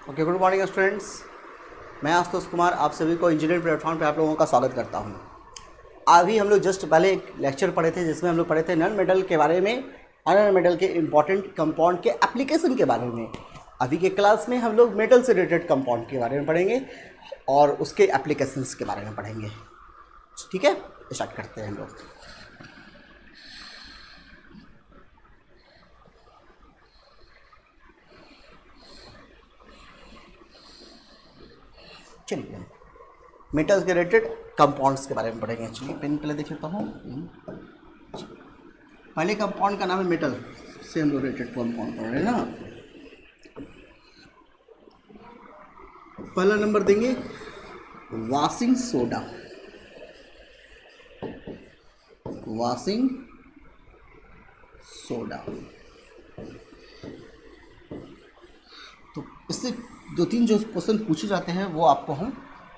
Okay, good morning students. मैं आशुतोष कुमार आप सभी को इंजीनियरिंग प्लेटफॉर्म पे आप लोगों का स्वागत करता हूं। अभी हम लोग जस्ट पहले एक लेक्चर पढ़े थे जिसमें हम लोग पढ़े थे नॉन मेटल के बारे में, नॉन मेटल के इंपॉर्टेंट कंपाउंड के एप्लीकेशन के बारे में। अभी के क्लास में हम लोग मेटल से रिलेटेड कंपाउंड के बारे में पढ़ेंगे और उसके एप्लीकेशंस के बारे में पढ़ेंगे। ठीक है, स्टार्ट करते हैं हम लोग। चलिए मेटल्स के रिलेटेड कंपाउंड्स के बारे में पढ़ेंगे। चलिए पेन पहले देख लेता हूँ। पहले कंपाउंड का नाम है मेटल से हम लोग रिलेटेड कंपाउंड पढ़ रहे हैं ना। पहला नंबर देंगे वॉशिंग सोडा। वॉशिंग सोडा, तो इससे दो तीन जो क्वेश्चन पूछे जाते हैं वो आपको हम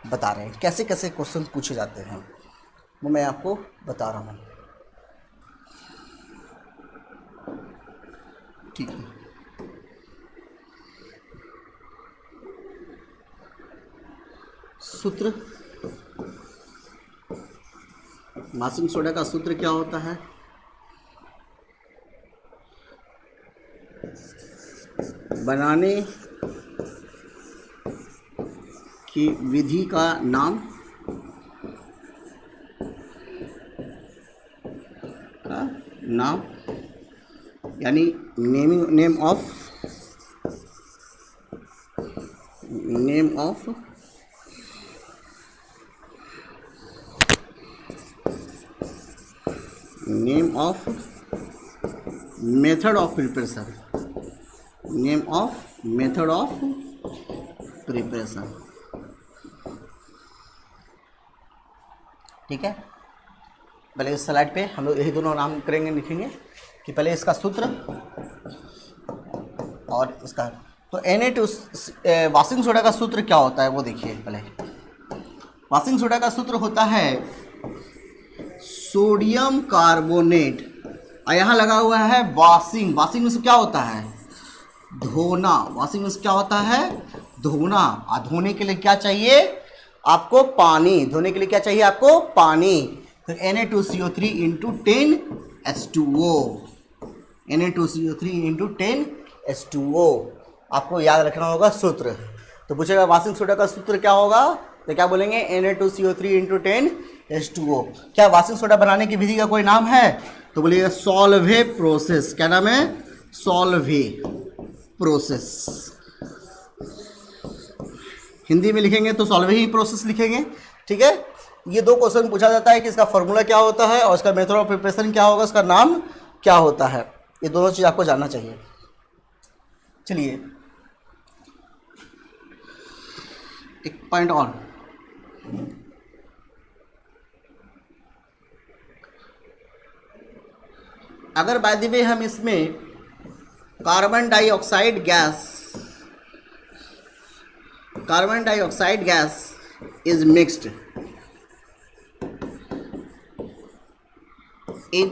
बता रहे हैं। कैसे कैसे क्वेश्चन पूछे जाते हैं वो मैं आपको बता रहा हूँ। ठीक है, सूत्र वॉशिंग सोडा का सूत्र क्या होता है? बनाने की विधि का नाम यानी name of method of preparation. Name of method of preparation. ठीक है, पहले इस स्लाइड पे हम लोग यही दोनों नाम करेंगे, लिखेंगे कि पहले इसका सूत्र और इसका। तो Na2 वॉशिंग सोडा का सूत्र क्या होता है वो देखिए। पहले वॉशिंग सोडा का सूत्र होता है सोडियम कार्बोनेट, और यहाँ लगा हुआ है वॉशिंग। वॉशिंग में से क्या होता है? धोना। वॉशिंग में से क्या होता है? धोना। और धोने के लिए क्या चाहिए आपको? पानी। धोने के लिए क्या चाहिए आपको? पानी। तो Na2CO3 into 10H2O। Na2CO3 into 10H2O आपको याद रखना होगा सूत्र। तो पूछेगा वॉशिंग सोडा का सूत्र क्या होगा, तो क्या बोलेंगे? Na2CO3 into 10H2O। क्या वॉशिंग सोडा बनाने की विधि का कोई नाम है? तो बोलिएगा सॉल्वे प्रोसेस। क्या नाम है? Solvay process. हिंदी में लिखेंगे तो सॉल्वे ही प्रोसेस लिखेंगे। ठीक है, ये दो क्वेश्चन पूछा जाता है कि इसका फॉर्मूला क्या होता है और इसका मेथड ऑफ प्रिपरेशन क्या होगा, इसका नाम क्या होता है। ये दोनों चीज़ आपको जानना चाहिए। चलिए एक पॉइंट और, अगर बाय द वे हम इसमें carbon dioxide gas is mixed in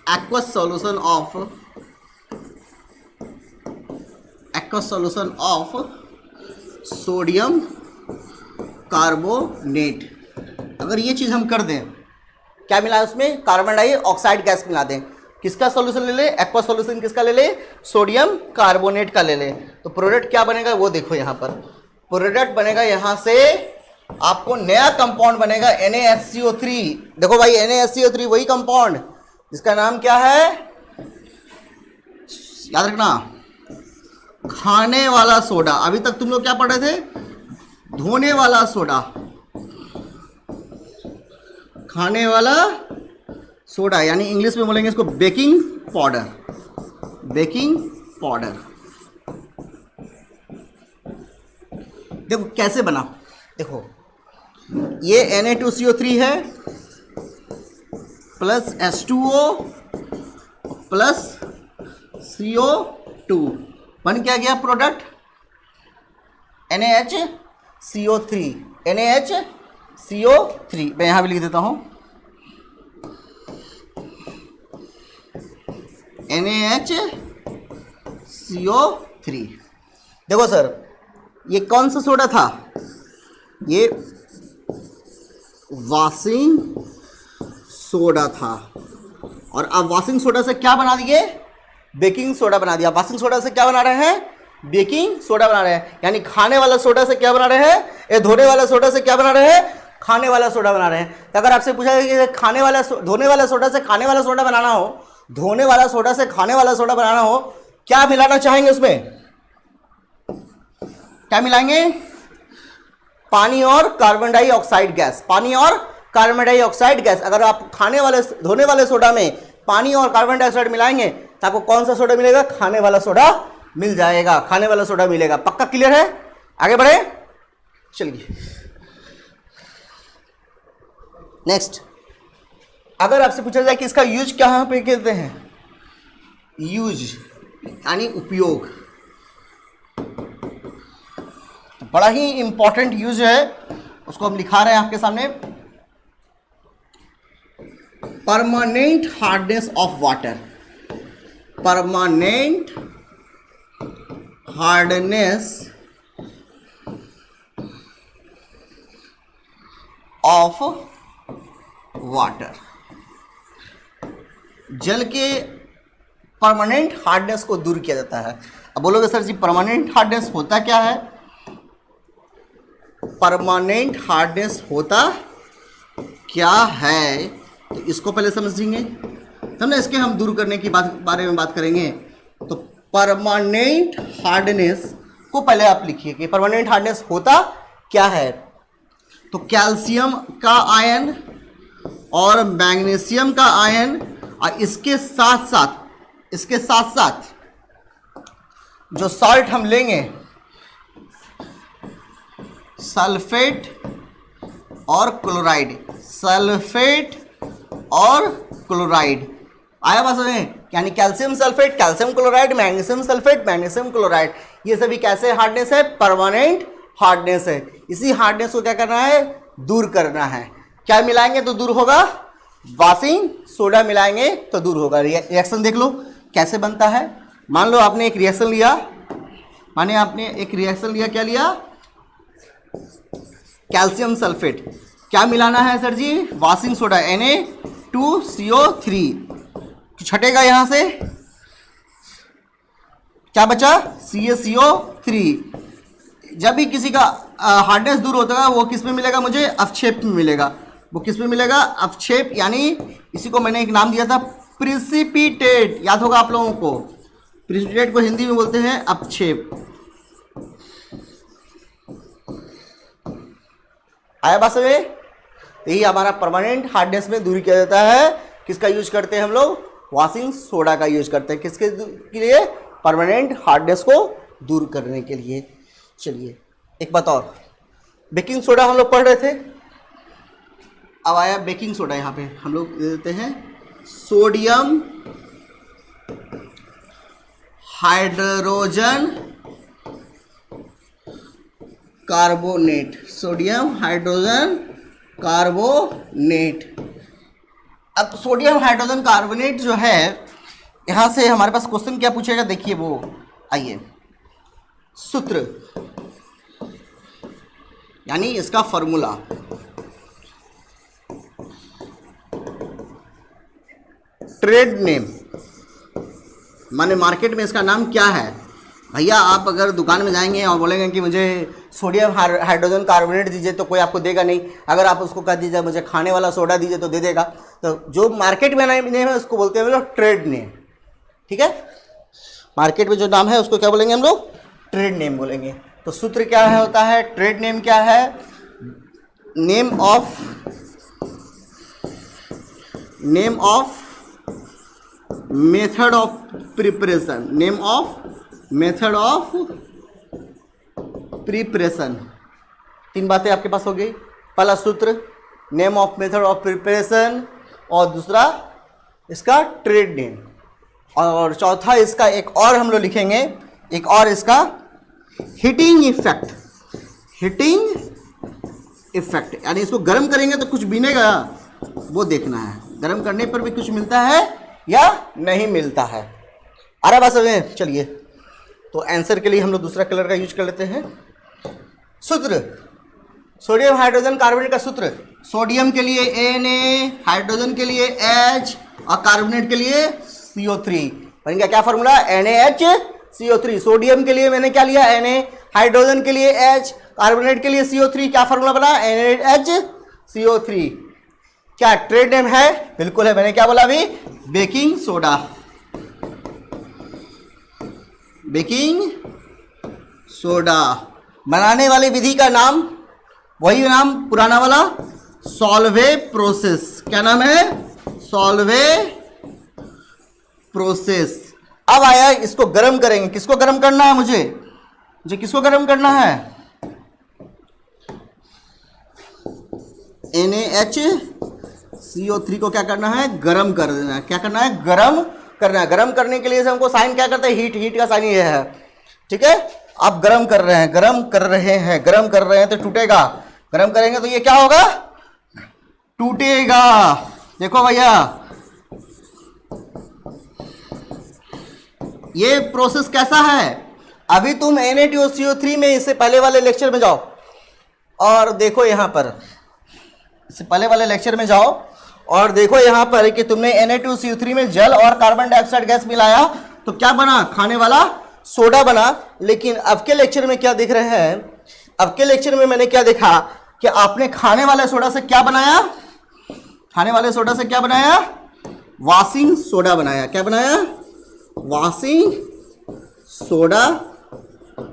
aqueous solution of sodium carbonate। अगर ये चीज़ हम कर दें, क्या मिला है उसमें? कार्बन डाइऑक्साइड गैस मिला दें। किसका सॉल्यूशन ले ले? एक्वस सॉल्यूशन किसका ले ले? सोडियम कार्बोनेट का ले ले। तो प्रोडक्ट क्या बनेगा वो देखो। यहाँ पर प्रोडक्ट बनेगा, यहाँ से आपको नया कंपाउंड बनेगा NaHCO3। देखो भाई, NaHCO3 वही कंपाउंड जिसका नाम क्या है, याद रखना, खाने वाला सोडा। अभी तक तुम लोग क्या पढ़े थे? धोने वाला सोडा। खाने वाला सोडा यानी इंग्लिश में बोलेंगे इसको बेकिंग पाउडर। Baking powder. देखो कैसे बना। देखो ये Na2CO3 है प्लस H2O प्लस CO2, बन क्या गया प्रोडक्ट? NaHCO3। NaHCO3 मैं यहाँ भी लिख देता हूँ NaHCO3। देखो सर, ये कौन सा सोडा था? ये वॉशिंग सोडा था। और अब वॉशिंग सोडा से क्या बना दिए? बेकिंग सोडा बना दिया। वॉशिंग सोडा से क्या बना रहे हैं? बेकिंग सोडा बना रहे हैं। यानी खाने वाला सोडा से क्या बना रहे हैं? ये धोने वाला सोडा से क्या बना रहे हैं? खाने वाला सोडा बना रहे हैं। तो अगर आपसे पूछा जाए कि खाने वाला धोने वाला सोडा से खाने वाला सोडा बनाना हो, धोने वाला सोडा से खाने वाला सोडा बनाना हो, क्या मिलाना चाहेंगे उसमें? क्या मिलाएंगे? पानी और कार्बन डाइऑक्साइड गैस। पानी और कार्बन डाइऑक्साइड गैस। अगर आप खाने वाले धोने वाले सोडा में पानी और कार्बन डाइऑक्साइड मिलाएंगे तो आपको कौन सा सोडा मिलेगा? खाने वाला सोडा मिल जाएगा। खाने वाला सोडा मिलेगा। पक्का क्लियर है? आगे बढ़े, चलिए नेक्स्ट। अगर आपसे पूछा जाए कि इसका यूज कहाँ पे कहते हैं? यूज यानी उपयोग। तो बड़ा ही इंपॉर्टेंट यूज है, उसको हम लिखा रहे हैं आपके सामने। Permanent hardness of water. Permanent hardness of water. जल के परमानेंट हार्डनेस को दूर किया जाता है। अब बोलोगे सर जी परमानेंट हार्डनेस होता क्या है? परमानेंट हार्डनेस होता क्या है, तो इसको पहले समझेंगे, तब ना इसके हम दूर करने की बारे में बात करेंगे। तो परमानेंट हार्डनेस को पहले आप लिखिए कि परमानेंट हार्डनेस होता क्या है। तो कैल्शियम का आयन और मैग्नीशियम का आयन, और इसके साथ साथ जो सॉल्ट हम लेंगे, सल्फेट और क्लोराइड। सल्फेट और क्लोराइड आया बात समझ में? यानी calcium sulphate, calcium chloride, magnesium sulphate, magnesium chloride, ये सभी कैसे हार्डनेस है? परमानेंट हार्डनेस है। इसी हार्डनेस को क्या करना है? दूर करना है। क्या मिलाएंगे तो दूर होगा? वॉशिंग सोडा मिलाएंगे तो दूर होगा। रिएक्शन देख लो कैसे बनता है। मान लो आपने एक रिएक्शन लिया, क्या लिया? Calcium sulphate. क्या मिलाना है सर जी? Washing soda Na2CO3। छटेगा यहां से, क्या बचा? CaCO3। जब भी किसी का हार्डनेस दूर होता है वो किस में मिलेगा? मुझे अवक्षेप में मिलेगा। वो किस में मिलेगा? अवक्षेप, यानी इसी को मैंने एक नाम दिया था प्रिसिपिटेट। याद होगा आप लोगों को, प्रिसिपिटेट को हिंदी में बोलते हैं अवक्षेप। आया बात समझ? यही हमारा परमानेंट हार्डनेस में दूरी किया जाता है। किसका यूज करते हैं हम लोग? वॉशिंग सोडा का यूज करते हैं। किसके लिए? परमानेंट हार्डनेस को दूर करने के लिए। चलिए एक बात और, बेकिंग सोडा हम लोग पढ़ रहे थे, अब आया बेकिंग सोडा। यहाँ पे हम लोग दे देते हैं sodium hydrogen carbonate. Sodium hydrogen carbonate. अब सोडियम हाइड्रोजन कार्बोनेट जो है, यहां से हमारे पास क्वेश्चन क्या पूछेगा? देखिए वो, आइए, सूत्र यानी इसका फॉर्मूला। ट्रेड नेम माने मार्केट में इसका नाम क्या है? भैया आप अगर दुकान में जाएंगे और बोलेंगे कि मुझे सोडियम हाइड्रोजन कार्बोनेट दीजिए तो कोई आपको देगा नहीं। अगर आप उसको कह दीजिए मुझे खाने वाला सोडा दीजिए तो दे देगा। तो जो मार्केट में नेम है उसको बोलते हैं हम लोग ट्रेड नेम। ठीक है, मार्केट में जो नाम है उसको क्या बोलेंगे हम लोग? ट्रेड नेम बोलेंगे। तो सूत्र क्या है होता है? ट्रेड नेम क्या है? Name of method of preparation. Name of method of preparation. तीन बातें आपके पास हो गई। पहला सूत्र name of method of preparation, और दूसरा इसका ट्रेड नेम, और चौथा इसका एक और हम लोग लिखेंगे, एक और इसका हीटिंग इफेक्ट। हीटिंग इफेक्ट यानी इसको गर्म करेंगे तो कुछ बनेगा, वो देखना है। गर्म करने पर भी कुछ मिलता है या नहीं मिलता है। अरे बस चलिए तो आंसर के लिए हम लोग दूसरा कलर का यूज कर लेते हैं। सूत्र, सोडियम हाइड्रोजन कार्बोनेट का सूत्र, सोडियम के लिए Na, हाइड्रोजन के लिए H और कार्बोनेट के लिए CO3। बन गया क्या फॉर्मूला, NaHCO3। सोडियम के लिए मैंने क्या लिया, Na, हाइड्रोजन के लिए H, कार्बोनेट के लिए CO3। क्या फॉर्मूला बना, NaHCO3। क्या ट्रेड नेम है, बिल्कुल है, मैंने क्या बोला अभी, बेकिंग सोडा। बेकिंग सोडा बनाने वाली विधि का नाम, वही नाम पुराना वाला, सॉल्वे प्रोसेस। क्या नाम है, सॉल्वे प्रोसेस। अब आया इसको गर्म करेंगे, किसको गर्म करना है, मुझे किसको गर्म करना है, NaHCO3 को क्या करना है, गर्म कर देना है। क्या करना है, गर्म करना है। गर्म करने के लिए से हमको साइन क्या करते हैं, हीट, हीट का साइन ये है, ठीक है। आप गर्म कर रहे हैं, गर्म कर रहे हैं, गर्म कर रहे हैं तो टूटेगा, गर्म करेंगे तो ये क्या होगा, टूटेगा। देखो भैया ये प्रोसेस कैसा है, अभी तुम Na2CO3 में इससे पहले वाले लेक्चर में जाओ और देखो, यहां पर इससे पहले वाले लेक्चर में जाओ और देखो यहां पर कि तुमने Na2CO3 में जल और कार्बन डाइऑक्साइड गैस मिलाया तो क्या बना, खाने वाला सोडा बना। लेकिन अब के लेक्चर में क्या दिख रहे हैं, अब के लेक्चर में मैंने क्या देखा कि आपने खाने वाले सोडा से क्या बनाया, खाने वाले सोडा से क्या बनाया, वॉशिंग सोडा बनाया। क्या बनाया, वॉशिंग सोडा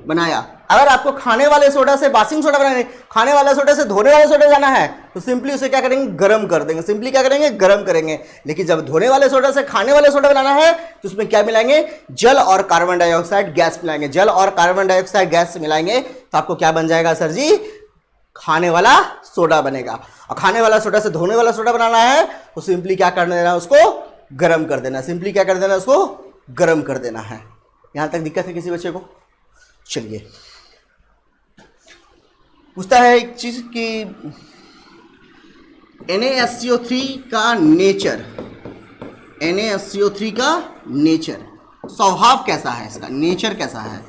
बनाया। अगर आपको खाने वाले सोडा से वॉशिंग सोडा बनाना है, खाने वाले सोडा से धोने वाले सोडा जाना है तो सिंपली उसे क्या करेंगे, गर्म कर देंगे। सिंपली क्या करेंगे, गर्म करेंगे। लेकिन जब धोने वाले सोडा से खाने वाले सोडा बनाना है तो उसमें क्या मिलाएंगे, जल और कार्बन डाइऑक्साइड गैस मिलाएंगे। जल और कार्बन डाइऑक्साइड गैस मिलाएंगे तो आपको क्या बन जाएगा सर जी, खाने वाला सोडा बनेगा। और खाने वाला सोडा से धोने वाला सोडा बनाना है तो सिंपली क्या कर देना, उसको गर्म कर देना। सिंपली क्या कर देना, उसको गर्म कर देना है। यहां तक दिक्कत है किसी बच्चे को? चलिए, पूछता है एक चीज कि NaSCO3 का नेचर, NaSCO3 का नेचर, स्वभाव कैसा है, इसका नेचर कैसा है।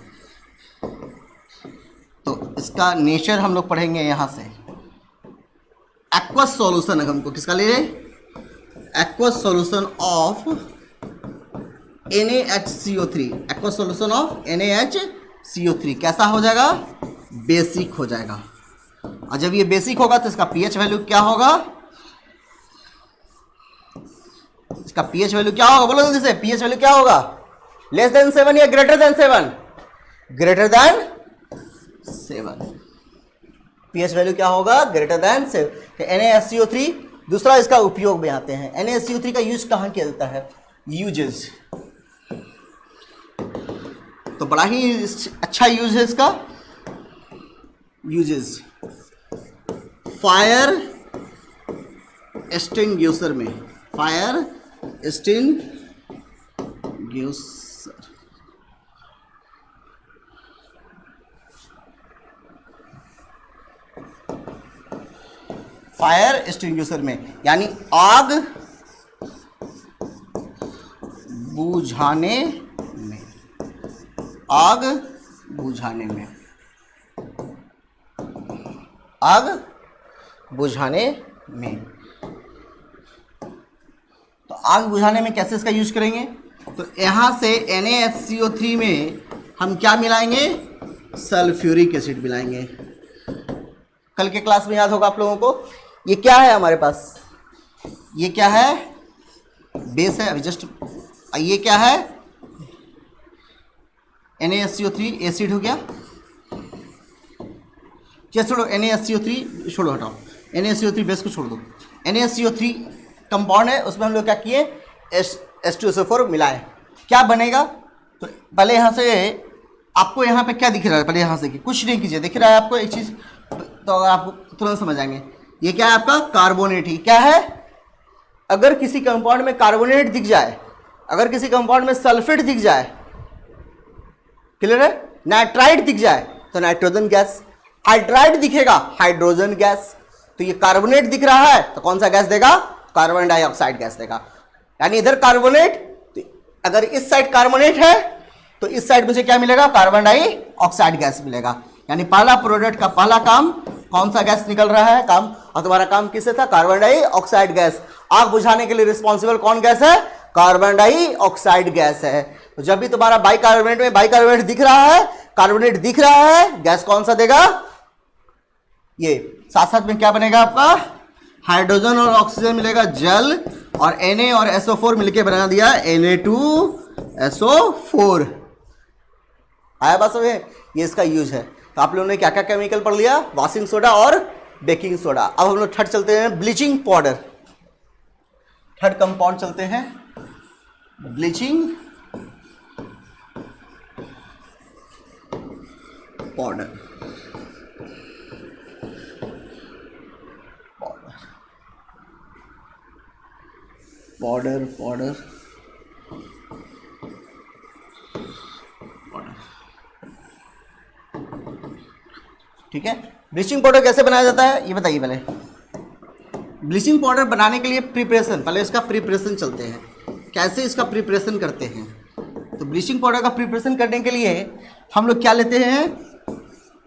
तो इसका नेचर हम लोग पढ़ेंगे यहां से। एक्वस सॉल्यूशन है हमको, किसका ले, aqueous solution of NaHCO3, aqueous solution of NaHCO3 कैसा हो जाएगा, बेसिक हो जाएगा। और जब ये बेसिक होगा तो इसका pH वैल्यू क्या होगा, इसका pH वैल्यू क्या होगा, बोलो जल्दी से, pH वैल्यू क्या होगा, लेस देन 7 या greater than 7, greater than 7। pH value क्या होगा, ग्रेटर देन 7। NaSCO3, दूसरा इसका उपयोग में आते हैं। NaSCO3 का यूज कहाँ किया जाता है, यूजेस, तो बड़ा ही अच्छा यूज है इसका। यूजेस, फायर एक्सटिंग्विशर में, फायर एक्सटिंग्विशर, फायर एक्सटिंग्विशर में यानी आग बुझाने में, आग बुझाने में, आग बुझाने में। तो आग बुझाने में कैसे इसका यूज करेंगे, तो यहां से NaSCO3 में हम क्या मिलाएंगे, सल्फ्यूरिक एसिड मिलाएंगे। कल के क्लास में याद होगा आप लोगों को, ये क्या है हमारे पास, ये क्या है, बेस है अभी जस्ट, ये क्या है, NaSCO3 एसिड हो गया। क्या छोड़ो, NaSCO3 छोड़ो, हटाओ, NaSCO3 बेस को छोड़ दो। NaSCO3 कंपाउंड है, उसमें हम लोग क्या किए, H2SO4 मिलाए। क्या बनेगा, तो पहले यहाँ से आपको यहाँ पे क्या दिख रहा है, पहले यहाँ से कुछ नहीं कीजिए, दिख रहा है आपको एक चीज़, तो अगर आपको तुरंत समझ आएंगे। ये क्या है आपका, कार्बोनेट ही क्या है। अगर किसी कंपाउंड में कार्बोनेट दिख जाए, अगर किसी कंपाउंड में सल्फेट दिख जाए, क्लियर है, नाइट्राइड दिख जाए तो नाइट्रोजन गैस, हाइड्राइड दिखेगा हाइड्रोजन गैस। तो ये कार्बोनेट दिख रहा है तो कौन सा गैस देगा, कार्बन डाइऑक्साइड गैस देगा। यानी इधर कार्बोनेट, तो अगर इस साइड कार्बोनेट है तो इस साइड मुझे क्या मिलेगा, कार्बन डाइऑक्साइड गैस मिलेगा। यानी पहला प्रोडक्ट का पहला काम कौन सा गैस निकल रहा है काम, और तुम्हारा काम किससे था, कार्बन डाइऑक्साइड गैस। आग बुझाने के लिए रिस्पॉन्सिबल कौन गैस है, कार्बन डाइऑक्साइड गैस है। तो जब भी तुम्हारा बाइकार्बोनेट में बाइकार्बोनेट दिख रहा है, कार्बोनेट दिख रहा है, गैस कौन सा देगा, ये। साथ साथ में क्या बनेगा आपका, हाइड्रोजन और ऑक्सीजन मिलेगा, जल, और Na और SO4 मिलके बना दिया Na2SO4। आया बात समझे, ये इसका यूज है। तो आप लोगों ने क्या क्या केमिकल पढ़ लिया, वॉशिंग सोडा और बेकिंग सोडा। अब हम लोग थर्ड चलते हैं, ब्लीचिंग पाउडर। थर्ड कंपाउंड चलते हैं, bleaching powder. Powder powder powder, ठीक है। ब्लीचिंग पाउडर कैसे बनाया जाता है ये बताइए पहले। ब्लीचिंग पाउडर बनाने के लिए प्रिपरेशन, पहले इसका प्रिपरेशन चलते हैं, कैसे इसका प्रिपरेशन करते हैं। तो ब्लीचिंग पाउडर का प्रिपरेशन करने के लिए हम लोग क्या लेते हैं,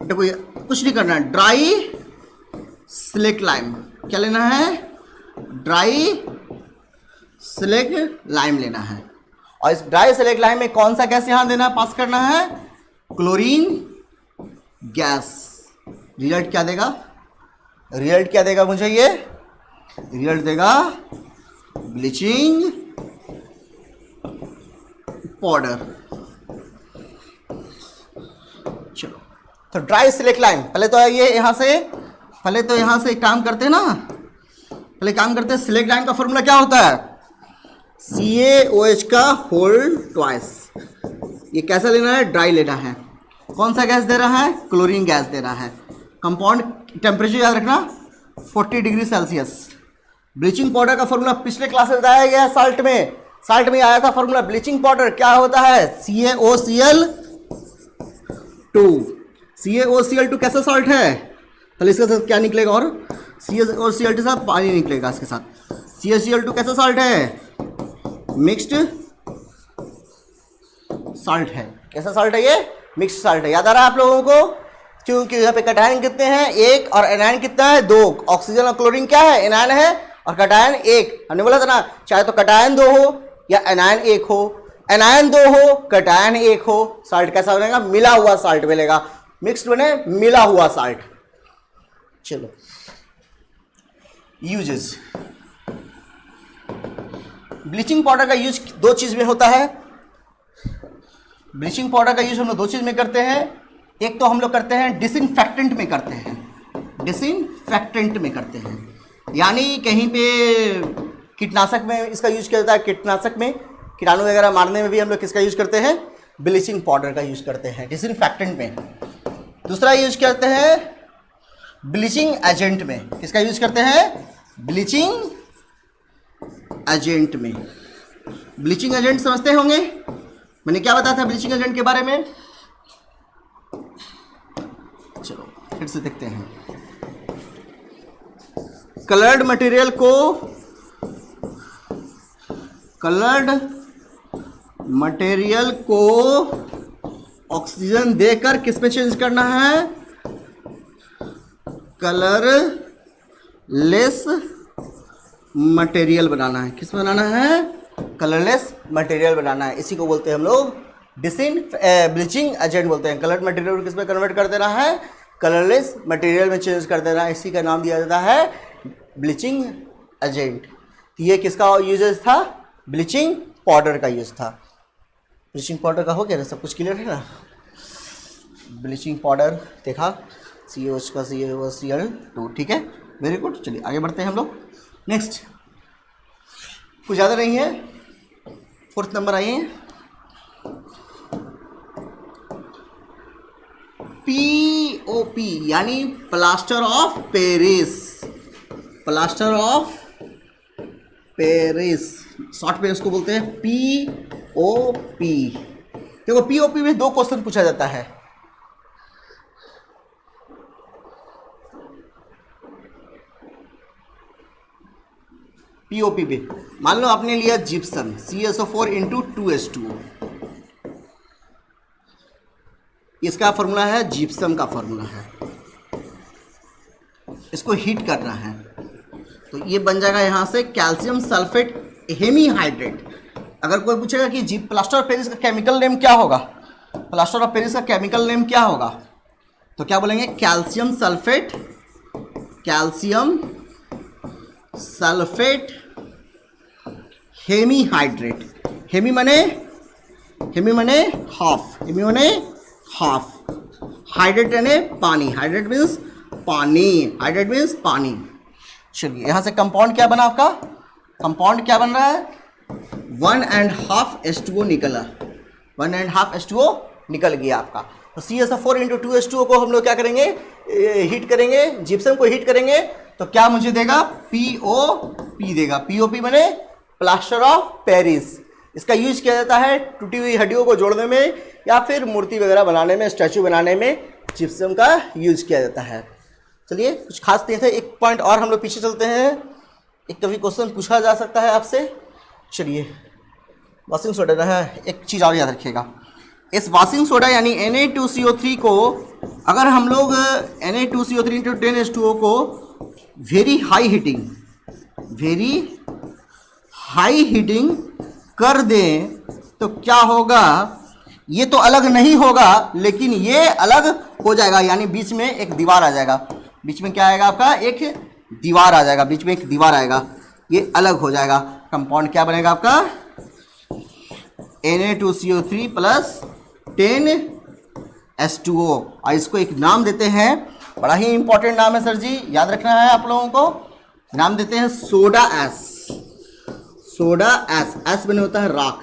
देखो कुछ नहीं करना है, ड्राई सिलेक्ट लाइम। क्या लेना है, ड्राई सिलेक्ट लाइम लेना है। और इस ड्राई सिलेक्ट लाइम में कौन सा गैस यहां देना, पास करना है, क्लोरीन गैस। रिजल्ट क्या देगा, रिजल्ट क्या देगा मुझे, ये रिजल्ट देगा ब्लीचिंग पाउडर। चलो, तो ड्राई सिलेक्ट लाइम, पहले तो ये यहां से, पहले तो यहां से काम करते हैं ना, पहले काम करते हैं। सिलेक्ट लाइम का फॉर्मूला क्या होता है, CaOH का होल ट्वाइस। ये कैसा लेना है, ड्राई लेना है। कौन सा गैस दे रहा है, क्लोरीन गैस दे रहा है। कंपाउंड टेम्परेचर याद रखना 40 डिग्री सेल्सियस। ब्लीचिंग पाउडर का फॉर्मूला पिछले क्लास में बताया गया है, साल्ट में, साल्ट में आया था फॉर्मूला। ब्लीचिंग पाउडर क्या होता है, CaOCl2। CaOCl2 कैसा सॉल्ट है, पहले इसके साथ क्या निकलेगा, और CaOCl2 के साथ पानी निकलेगा इसके साथ। CaCl2 कैसा सॉल्ट है, मिक्स्ड सॉल्ट है। कैसा सॉल्ट है ये, मिक्स्ड सॉल्ट है। याद आ रहा है आप लोगों को, क्योंकि यहाँ पे कटायन कितने हैं, एक, और एनायन कितना है, दो। ऑक्सीजन और क्लोरीन क्या है, एनायन है, और कटायन एक। हमने बोला था ना, चाहे तो कटायन दो हो या एनायन एक हो, एनायन दो हो कटायन एक हो, सॉल्ट कैसा बनेगा, मिला हुआ सॉल्ट मिलेगा। मिक्स्ड बने, मिला हुआ सॉल्ट। चलो, यूजेस। ब्लीचिंग पाउडर का यूज दो चीज में होता है। ब्लीचिंग पाउडर का यूज हम लोग दो चीज में करते हैं। एक तो हम लोग करते हैं डिसइंफेक्टेंट में करते हैं, डिसइंफेक्टेंट में करते हैं, यानी कहीं पे कीटनाशक में इसका यूज किया जाता है। कीटनाशक में कीटाणु वगैरह मारने में भी हम लोग किसका यूज करते हैं, ब्लीचिंग पाउडर का यूज करते हैं डिसइंफेक्टेंट में। दूसरा यूज करते हैं ब्लीचिंग एजेंट में। किसका यूज करते हैं, ब्लीचिंग एजेंट में। ब्लीचिंग एजेंट समझते होंगे, मैंने क्या बताया था ब्लीचिंग एजेंट के बारे में। चलो फिर से देखते हैं। कलर्ड मटेरियल को, कलर्ड मटेरियल को ऑक्सीजन देकर किस में चेंज करना है, कलरलेस मटेरियल बनाना है। किस बनाना है, कलरलेस मटेरियल बनाना है। इसी को बोलते हैं हम लोग ब्लीचिंग एजेंट बोलते हैं। कलर्ड मटेरियल को किस में कन्वर्ट कर देना है, कलरलेस मटेरियल में चेंज कर देना है। इसी का नाम दिया जाता है ब्लीचिंग एजेंट। ये किसका यूजेस था, ब्लीचिंग पाउडर का यूज था। ब्लीचिंग पाउडर का हो गया ना, सब कुछ क्लियर है ना। ब्लीचिंग पाउडर देखा, CaOH का CaOCl2, ठीक है, वेरी गुड। चलिए आगे बढ़ते हैं हम लोग। नेक्स्ट, कुछ ज़्यादा नहीं है, फोर्थ नंबर आइए। POP यानी plaster of Paris. Plaster of Paris, short में इसको बोलते हैं POP। देखो POP में दो क्वेश्चन पूछा जाता है। POP पे मान लो आपने लिया जिप्सम CaSO4 × 2H2O। इसका फॉर्मूला है, जिप्सम का फॉर्मूला है। इसको हीट करना है तो ये बन जाएगा यहाँ से कैल्शियम सल्फेट हेमीहाइड्रेट। अगर कोई पूछेगा कि जी प्लास्टर ऑफ पेरिस का केमिकल नेम क्या होगा, प्लास्टर ऑफ पेरिस का केमिकल नेम क्या होगा, तो क्या बोलेंगे, कैल्शियम सल्फेट हेमीहाइड्रेट। हेमी मने हाफ, हाइड्रेट यानी पानी, हाइड्रेट मीन्स पानी। चलिए यहाँ से कंपाउंड क्या बना आपका, कंपाउंड क्या बन रहा है, 1.5 H2O निकला, 1.5 H2O निकल गया आपका। तो CSO4 × 2H2O को हम लोग क्या करेंगे, हीट करेंगे, जिप्सम को हीट करेंगे तो क्या मुझे देगा, POP देगा। POP बने प्लास्टर ऑफ पेरिस। इसका यूज किया जाता है टूटी हुई हड्डियों को जोड़ने में या फिर मूर्ति वगैरह बनाने में, स्टैचू बनाने में जिप्सम का यूज किया जाता है। चलिए कुछ खास नहीं थे, एक पॉइंट और हम लोग पीछे चलते हैं, एक कभी क्वेश्चन पूछा जा सकता है आपसे। चलिए वॉशिंग सोडा है, एक चीज़ और याद रखिएगा, इस वॉशिंग सोडा यानी Na2CO3 को अगर हम लोग Na2CO3 × 10H2O को वेरी हाई हीटिंग कर दें तो क्या होगा, ये तो अलग नहीं होगा लेकिन ये अलग हो जाएगा, यानी बीच में एक दीवार आ जाएगा। बीच में क्या आएगा आपका, एक दीवार आ जाएगा, बीच में एक दीवार आएगा, ये अलग हो जाएगा। कंपाउंड क्या बनेगा आपका, Na2CO3 + 10H2O। और इसको एक नाम देते हैं, बड़ा ही इंपॉर्टेंट नाम है सर जी, याद रखना है आप लोगों को, नाम देते हैं सोडा एस। एस बने होता है राख,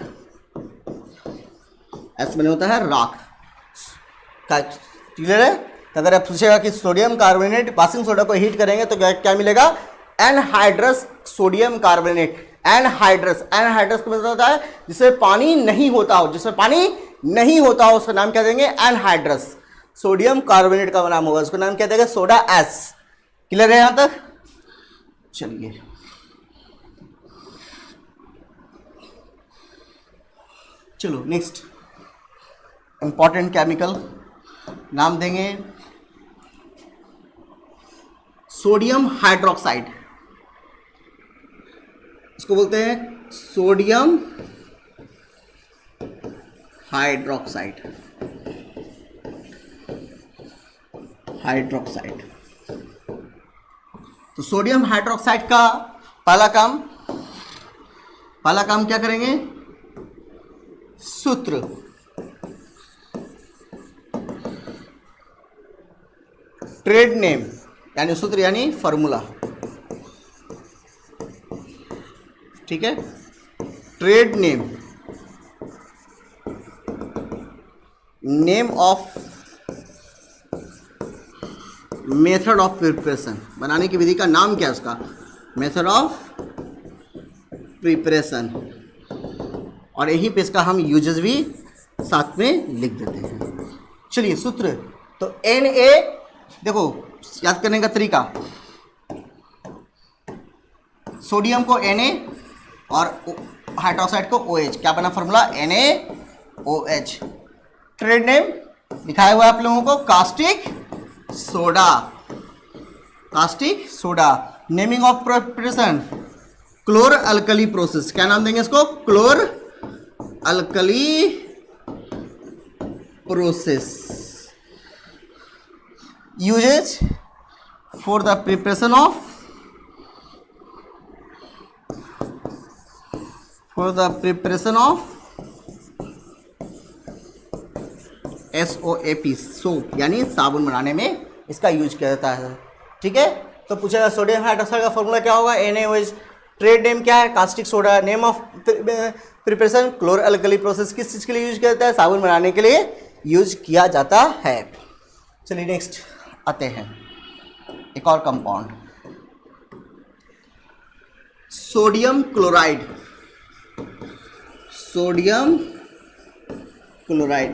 क्लियर है। अगर आप पूछेगा कि सोडियम कार्बोनेट वॉशिंग सोडा को हीट करेंगे तो क्या मिलेगा, एनहाइड्रस सोडियम कार्बोनेट। एनहाइड्रस का मतलब होता है जिसमें पानी नहीं होता हो, उसका नाम क्या देंगे, एनहाइड्रस। सोडियम कार्बोनेट का नाम होगा, उसका नाम क्या देगा, सोडा एस। क्लियर है यहां तक। चलिए चलो नेक्स्ट इंपॉर्टेंट केमिकल नाम देंगे सोडियम हाइड्रोक्साइड। इसको बोलते हैं सोडियम हाइड्रोक्साइड। तो सोडियम हाइड्रोक्साइड का पहला काम क्या करेंगे, सूत्र, ट्रेड नेम यानी सूत्र यानी फॉर्मूला, ठीक है। Trade name of method of preparation, बनाने की विधि का नाम क्या है उसका, मेथड ऑफ प्रिपरेशन। और यहीं पे इसका हम यूजेस भी साथ में लिख देते हैं। चलिए सूत्र, तो Na, देखो याद करने का तरीका, सोडियम को Na और हाइड्रोक्साइड को OH, क्या बना फॉर्मूला, NaOH। ट्रेड नेम दिखाया हुआ है आप लोगों को, caustic soda. Naming of preparation, chlor alkali process. क्या नाम देंगे इसको, chlor alkali process. Uses for the preparation of SOAP, soap यानी साबुन बनाने में इसका यूज किया जाता है, ठीक है। तो पूछेगा सोडियम हाइड्रोक्साइड का फॉर्मूला क्या होगा, NaOH। ट्रेड नेम क्या है, caustic soda. Name of preparation, chlor alkali process. किस चीज़ के लिए यूज किया जाता है, साबुन बनाने के लिए यूज किया जाता है। चलिए नेक्स्ट आते हैं, एक और कंपाउंड, सोडियम क्लोराइड।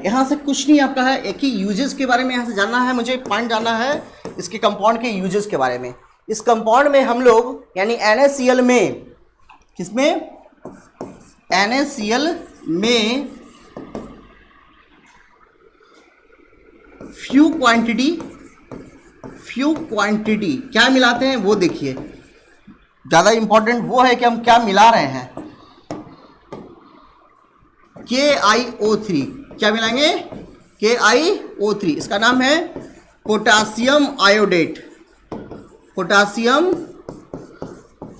यहाँ से कुछ नहीं आपका है, एक ही यूजेस के बारे में यहाँ से जानना है मुझे, पॉइंट जानना है इसके कंपाउंड के यूजेस के बारे में। इस कंपाउंड में हम लोग यानी NaCl में, किसमें, NaCl में फ्यू क्वांटिटी क्या मिलाते हैं वो देखिए, ज़्यादा इंपॉर्टेंट वो है कि हम क्या मिला रहे हैं। KiO3 क्या मिलाएंगे? KiO3, इसका नाम है पोटासियम आयोडेट। पोटासियम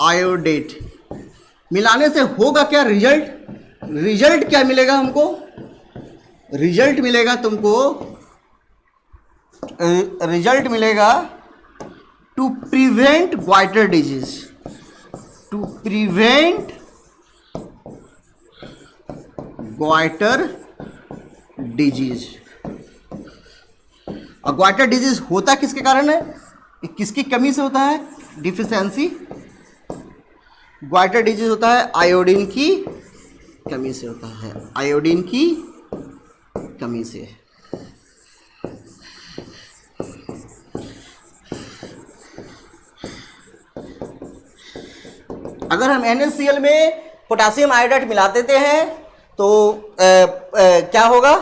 आयोडेट मिलाने से होगा क्या रिजल्ट क्या मिलेगा हमको? रिजल्ट मिलेगा तुमको, रिजल्ट मिलेगा to prevent goitre disease, to prevent goitre disease. और ग्वाइटर डिजीज होता किसके कारण है? किसकी कमी से होता है? डिफिशियंसी। ग्वाइटर डिजीज होता है आयोडीन की कमी से होता है, आयोडीन की कमी से। अगर हम NaCl में पोटासियम आयोडाइड मिला देते हैं तो क्या होगा?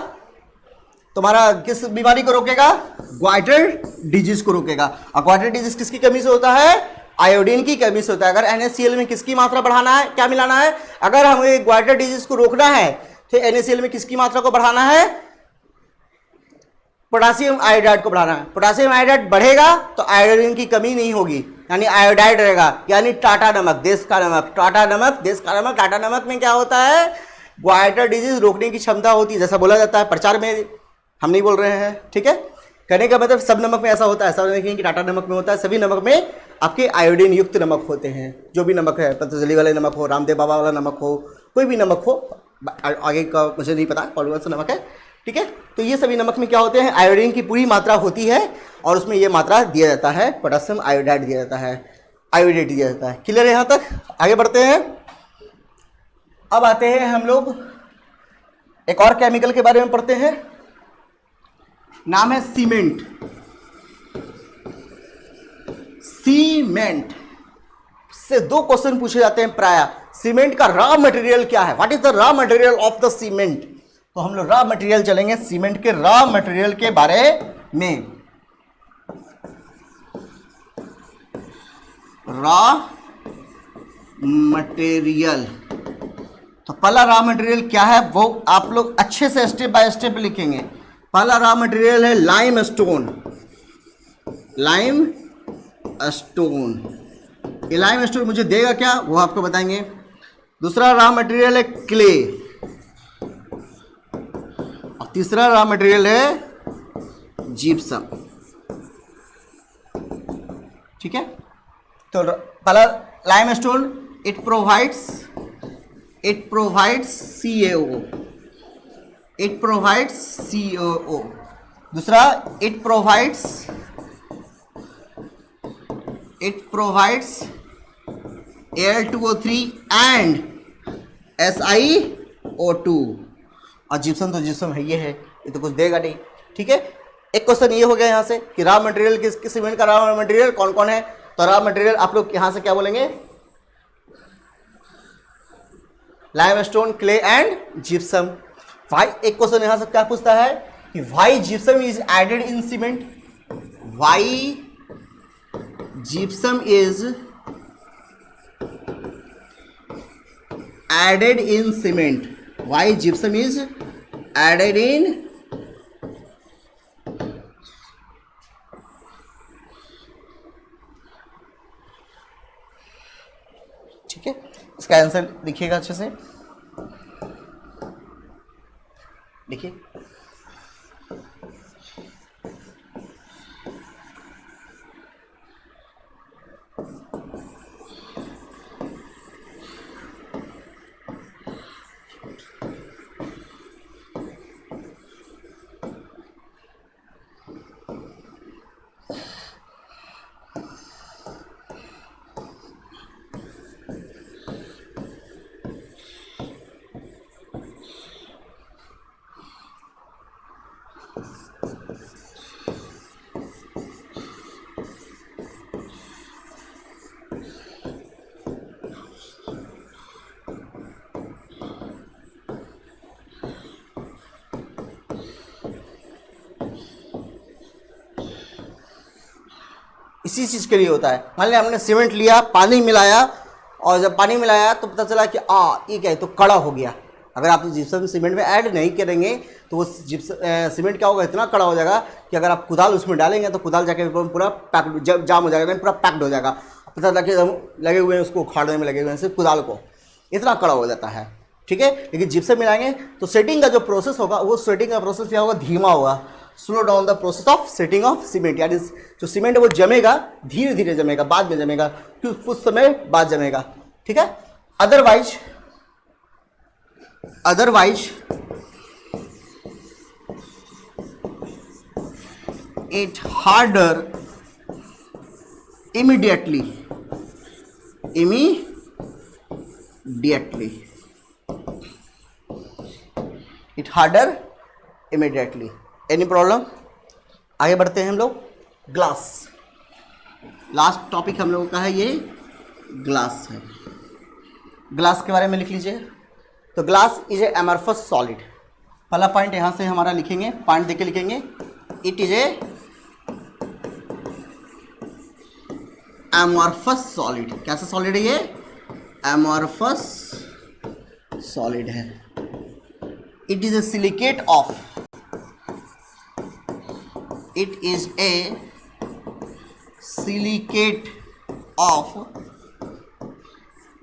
तुम्हारा किस बीमारी को रोकेगा? ग्वाइटर डिजीज को रोकेगा। और ग्वाइटर डिजीज किसकी कमी से होता है? आयोडीन की कमी से होता है। अगर NaCl में किसकी मात्रा बढ़ाना है, क्या मिलाना है? अगर हमें ग्वाइटर डिजीज को रोकना है तो NaCl में किसकी मात्रा को बढ़ाना है? पोटासियम आयोडाइड को बढ़ाना है। पोटासियम आयोडाइड बढ़ेगा तो आयोडीन की कमी नहीं होगी, यानी आयोडाइड रहेगा, यानी टाटा नमक, देश का नमक, टाटा नमक, देश का नमक। टाटा नमक में क्या होता है? ग्वाइटर डिजीज रोकने की क्षमता होती है, जैसा बोला जाता है प्रचार में, हम नहीं बोल रहे हैं, ठीक है। कहने का मतलब सब नमक में ऐसा होता है, ऐसा नहीं कि टाटा नमक में होता है, सभी नमक में आपके आयोडीन युक्त नमक होते हैं। जो भी नमक है, पतंजलि वाले नमक हो, रामदेव बाबा वाला नमक हो, कोई भी नमक हो, आगे का मुझे नहीं पता कौन सा नमक है, ठीक है। तो ये सभी नमक में क्या होते हैं? आयोडीन की पूरी मात्रा होती है और उसमें ये मात्रा दिया जाता है, पोटेशियम आयोडाइड दिया जाता है, आयोडेट दिया जाता है। क्लियर है यहाँ तक? आगे बढ़ते हैं। अब आते हैं हम लोग एक और केमिकल के बारे में पढ़ते हैं, नाम है सीमेंट। सीमेंट से दो क्वेश्चन पूछे जाते हैं प्राय। सीमेंट का रॉ मटेरियल क्या है? What is the raw material of the cement? तो हम लोग रॉ मटेरियल चलेंगे, सीमेंट के रॉ मटेरियल के बारे में। रॉ मटेरियल, तो पहला रॉ मटेरियल क्या है वो आप लोग अच्छे से स्टेप बाय स्टेप लिखेंगे। पहला रॉ मटेरियल है लाइम स्टोन। लाइम स्टोन, ये लाइम स्टोन मुझे देगा क्या वो आपको बताएंगे। दूसरा रॉ मटेरियल है क्ले, और तीसरा रॉ मटेरियल है जिप्सम, ठीक है। तो पहला lime stone, it provides CaO, it provides CaO। दूसरा it provides Al2O3 and SiO2। और जिप्सम तो जिप्सम है, ये है, ये तो कुछ देगा नहीं, ठीक है। एक क्वेश्चन ये हो गया यहाँ से कि रॉ मटेरियल किस सीमेंट का रॉ मटेरियल कौन कौन है। तो रॉ मटेरियल आप लोग यहाँ से क्या बोलेंगे? Limestone, clay and gypsum. Why, एक क्वेश्चन यहां से क्या पूछता है कि why gypsum is added in cement? Why gypsum is added in cement? Why gypsum is added in, ठीक है। इसका आंसर लिखिएगा अच्छे से, देखिए। इसी चीज़ के लिए होता है। मान लिया हमने सीमेंट लिया, पानी मिलाया, और जब पानी मिलाया तो पता चला कि ये क्या है, तो कड़ा हो गया। अगर आप जिप्सम सीमेंट में ऐड नहीं करेंगे तो वो सीमेंट क्या होगा, इतना कड़ा हो जाएगा कि अगर आप कुदाल उसमें डालेंगे तो कुदाल जाके पूरा पैक जाम हो जाएगा, पूरा पैक्ड हो जाएगा। पता चला कि हम लगे हुए हैं उसको उखाड़ने में, लगे हुए हैं सिर्फ कुदाल को, इतना कड़ा हो जाता है। ठीक है, लेकिन जिप्सम मिलाएंगे तो सेटिंग का जो प्रोसेस होगा, वो सेटिंग का प्रोसेस क्या होगा, धीमा होगा। Slow down the process of setting of cement, यानी जो सीमेंट है वो जमेगा, धीरे धीरे जमेगा, बाद में जमेगा, कुछ समय बाद जमेगा। ठीक है, otherwise it harder immediately it harder immediately। Any problem? आगे बढ़ते हैं हम लोग। ग्लास, लास्ट टॉपिक हम लोगों का है, ये ग्लास है। ग्लास के बारे में लिख लीजिए। तो glass is a amorphous solid. पहला पॉइंट यहाँ से हमारा लिखेंगे, पॉइंट देके लिखेंगे, it is a amorphous solid. कैसा सॉलिड है ये? एमरफस सॉलिड है। It is a silicate of, it is a silicate of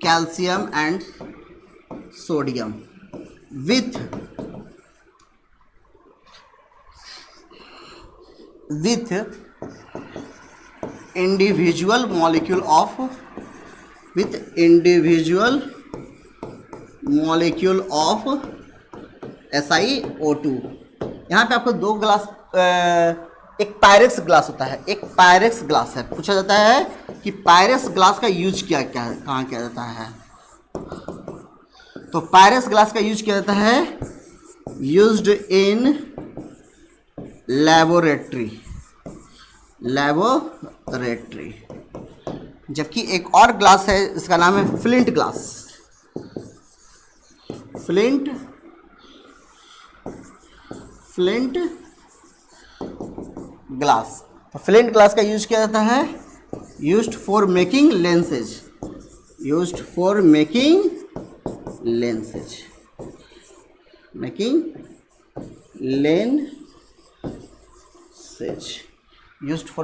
calcium and sodium with individual molecule of SiO2। यहाँ पे आपको दो ग्लास, एक पायरेक्स ग्लास होता है, एक पायरेक्स ग्लास है। पूछा जाता है कि पायरेक्स ग्लास का यूज कहाँ किया जाता है। तो पायरेक्स ग्लास का यूज किया जाता है, यूज्ड इन लेबोरेटरी। जबकि एक और ग्लास है, इसका नाम है फ्लिंट ग्लास। Flint glass. तो फ्लिंट ग्लास का यूज किया जाता है, used for making lenses, used for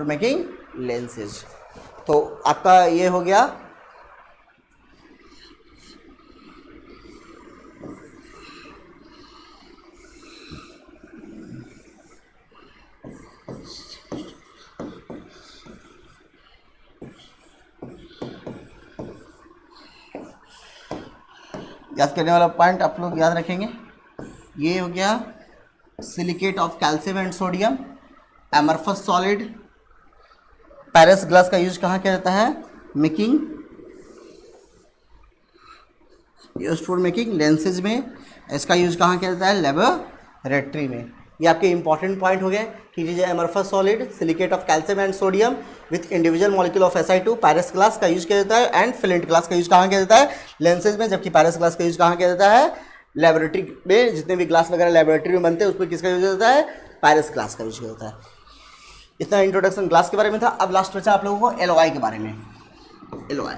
making lenses। तो आपका ये हो गया याद करने वाला पॉइंट आप लोग याद रखेंगे। ये हो गया silicate of calcium and sodium, amorphous solid. Pyrex glass का यूज कहाँ किया जाता है? यूज्ड फॉर मेकिंग लेंसेज में। इसका यूज कहाँ किया जाता है? लेबोरेटरी में। ये आपके इंपॉर्टेंट पॉइंट हो गए कि ये amorphous solid, silicate of calcium and sodium with individual molecule of SI2। Pyrex glass का यूज किया जाता है एंड फ्लिंट ग्लास का यूज कहाँ किया जाता है? लेंसेज में। जबकि पायरेक्स ग्लास का यूज कहाँ किया जाता है? लेबोरेटरी में। जितने भी ग्लास वगैरह लेबोरेटरी में बनते हैं उसमें किसका यूज होता है? पायरेक्स ग्लास का यूज किया जाता है। इतना इंट्रोडक्शन ग्लास के बारे में था। अब लास्ट बचा आप लोगों को एलओआई के बारे में। एलओआई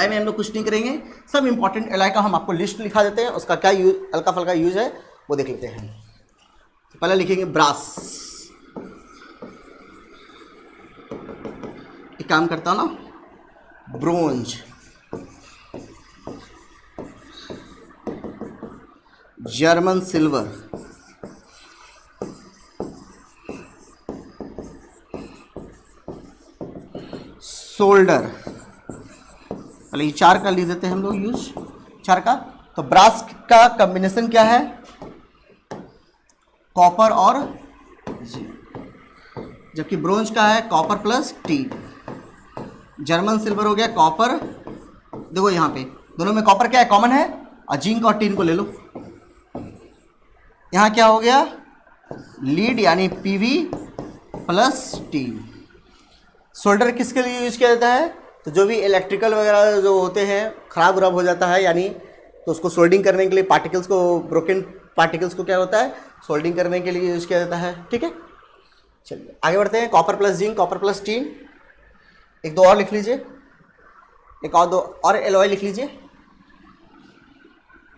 में हम लोग कुछ नहीं करेंगे, सब इंपॉर्टेंट एलओआई का हम आपको लिस्ट लिखा देते हैं, उसका क्या यूज, हल्का फल्का यूज है वो देख लेते हैं। तो पहले लिखेंगे ब्रास। एक काम करता हूँ ना, ब्रोंज, जर्मन सिल्वर, सोल्डर। पहले ये चार का ले देते हैं हम लोग यूज, चार का। तो ब्रास का कॉम्बिनेशन क्या है? कॉपर और जबकि ब्रोंज का है copper plus T. German silver हो गया कॉपर, देखो यहाँ पे दोनों में कॉपर क्या है? कॉमन है। और जिंक और टीन को ले लो। यहाँ क्या हो गया? लीड यानी पीवी प्लस टी। सोल्डर किसके लिए यूज किया जाता है? तो जो भी इलेक्ट्रिकल वगैरह जो होते हैं खराब उराब हो जाता है, यानी तो उसको सोल्डिंग करने के लिए पार्टिकल्स को, ब्रोकन पार्टिकल्स को क्या होता है? सोल्डिंग करने के लिए यूज किया जाता है। ठीक है, चलिए आगे बढ़ते हैं। Copper plus zinc, copper plus tin, एक दो और लिख लीजिए, एक और दो और एलॉय लिख लीजिए।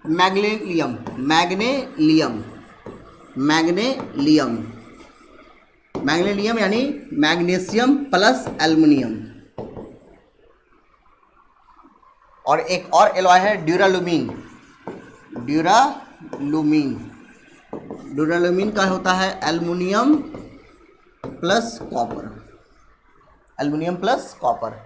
मैग्नीलियम, मैग्नीलियम, मैग्नीलियम, मैग्नीलियम यानी मैग्नीशियम प्लस एल्युमिनियम। और एक और एलॉय है ड्यूरालुमीन, ड्यूरालुमीन, ड्यूरालुमीन का होता है aluminium plus copper, aluminium plus copper.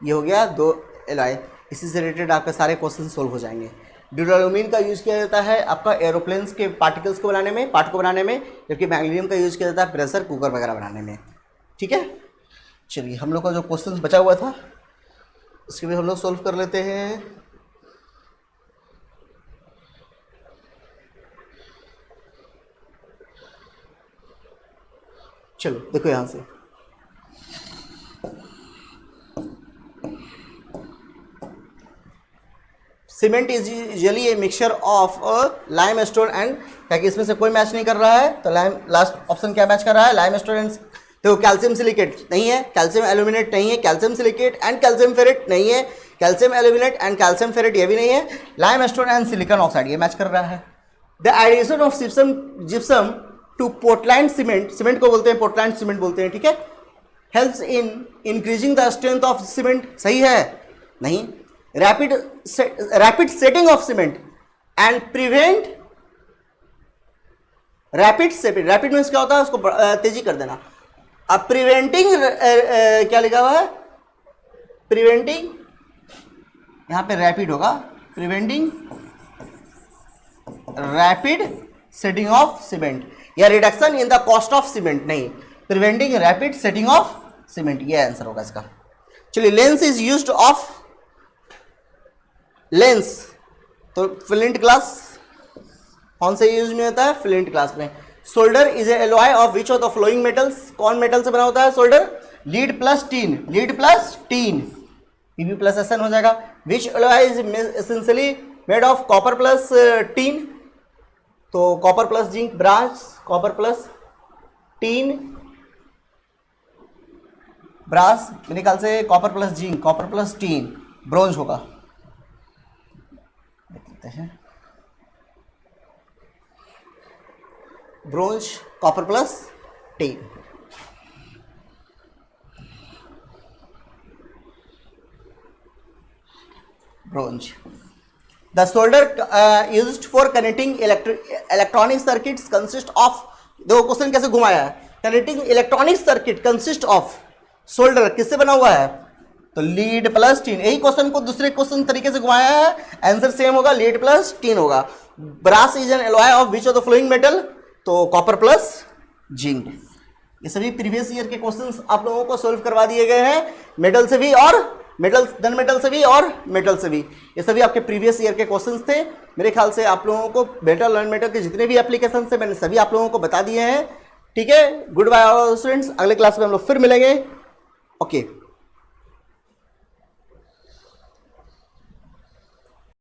ये हो गया दो एलॉय। इसी से रिलेटेड आपके सारे क्वेश्चन सोल्व हो जाएंगे। ड्यूरालुमीन का यूज़ किया जाता है आपका एरोप्लेन्स के पार्टिकल्स को बनाने में, पार्ट को बनाने में, जबकि मैग्नीशियम का यूज़ किया जाता है प्रेशर कुकर वगैरह बनाने में। ठीक है, चलिए हम लोग का जो क्वेश्चन बचा हुआ था उसके भी हम लोग सोल्व कर लेते हैं। चलो देखो यहाँ से, cement is usually a mixture of lime stone and, ताकि इसमें से कोई मैच नहीं कर रहा है तो लाइम, लास्ट ऑप्शन क्या मैच कर रहा है, लाइम स्टोन एंड, देखो कैल्शियम सिलिकेट नहीं है, कैल्शियम एल्यूमिनेट नहीं है, calcium silicate and calcium ferrite नहीं है, calcium aluminate and calcium ferrite ये भी नहीं है, lime stone and silicon oxide ये मैच कर रहा है। The addition of gypsum to Portland cement, cement को बोलते हैं पोर्टलैंड सीमेंट बोलते हैं, ठीक है, helps in increasing the strength of cement, सही है नहीं, rapid setting of cement and prevent rapid means क्या होता है, उसको तेजी कर देना। अब प्रिवेंटिंग क्या लिखा हुआ है, प्रिवेंटिंग, यहां पे रैपिड होगा, preventing rapid setting of cement, या reduction in the cost of cement, नहीं, preventing rapid setting of cement, ये आंसर होगा इसका। चलिए lens is used of, lens तो फ्लिंट ग्लास कौन से यूज में होता है, फ्लिंट ग्लास में। Solder is a alloy of which of the following metals, कौन मेटल से बना होता है solder, lead plus tin, lead plus tin, PB plus SN हो जाएगा। Which alloy is essentially made of copper plus tin, तो copper plus zinc, brass, copper plus tin, brass, मेरे ख्याल से copper plus zinc, copper plus tin, bronze होगा, देखते हैं, bronze, copper plus tin. Bronze. The solder used for connecting electronic circuits consist of, देखो question कैसे घुमाया है, connecting electronic circuit consist of, solder किससे बना हुआ है, तो लीड प्लस टीन, यही क्वेश्चन को दूसरे क्वेश्चन तरीके से घुमाया है, आंसर सेम होगा, लीड प्लस टीन होगा। Brass is an alloy of which of the following metal, तो कॉपर प्लस जिंक। ये सभी प्रीवियस ईयर के क्वेश्चंस आप लोगों को सोल्व करवा दिए गए हैं, मेटल से भी और मेटल, नॉन मेटल से भी और मेटल से भी, ये सभी आपके प्रीवियस ईयर के क्वेश्चंस थे। मेरे ख्याल से आप लोगों को मेटल नॉन मेटल के जितने भी एप्लीकेशन थे मैंने सभी आप लोगों को बता दिए हैं। ठीक है, गुड बाय स्टूडेंट्स, अगले क्लास में हम लोग फिर मिलेंगे। ओके।